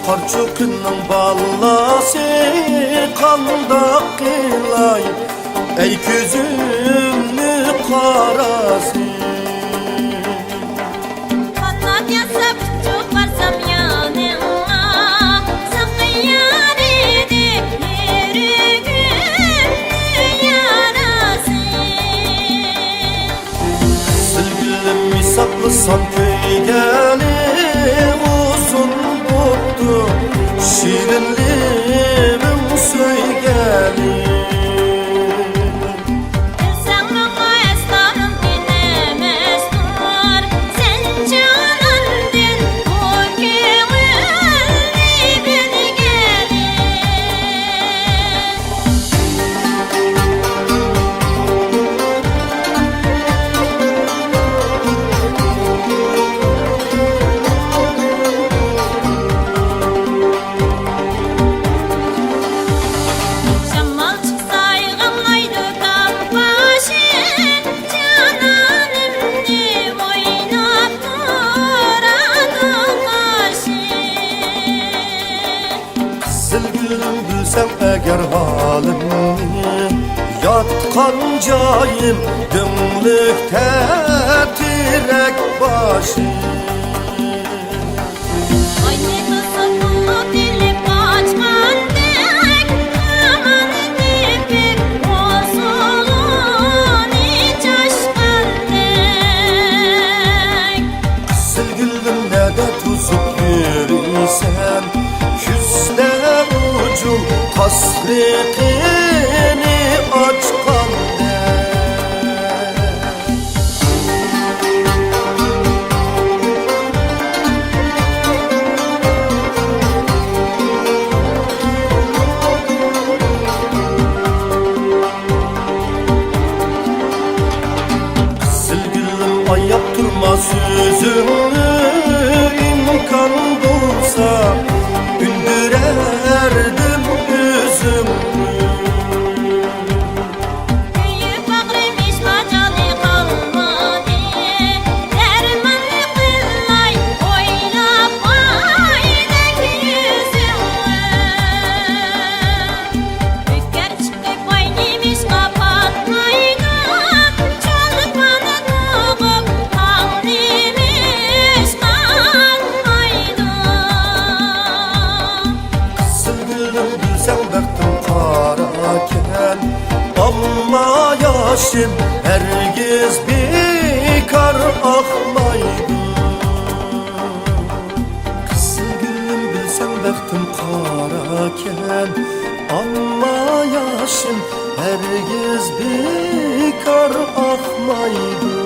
Karçuk'un ballası kandak kılay, ey gözümlü karası. Kanat yasap çok varsam yanıma, sakıyan idi yüreğimlü yarası. Sılgülüm misaklısan köygeni uzun buttu, şirinliğim söygeni. Bilsen bana esnarım dinemezdir, sen canandın bu köngülli bilgeli. Şamal çıksa yığılmaydı kapbaşın, cananımni oynap duradı kaşın. Sılgülüm bilsem eğer halimni, yatkan cayım dümlükte tirek başı. Aynı kızımı dilip açmandık, aman dipik bozulun hiç aşkındık. Sılgülüm ne de tuzup yürüysen, küste ucum tasrikini açkan de. Sılgülüm ayap durma sözümü, imkan bulsa ündürerdim üzümü. Büyük bağrım hiç macalı kalmadı, dermanlı kıllay oynap aynak yüzümü. Bükker çıkıp aynıymış kapatmaydı, çoluk bana doğup ağlıymış kalmaydı. Sılgülüm bilsem baktım karaken, amma yaşım herkes bekar akmaydı. Sılgülüm bilsem baktım karaken, amma yaşım herkes bekar akmaydı.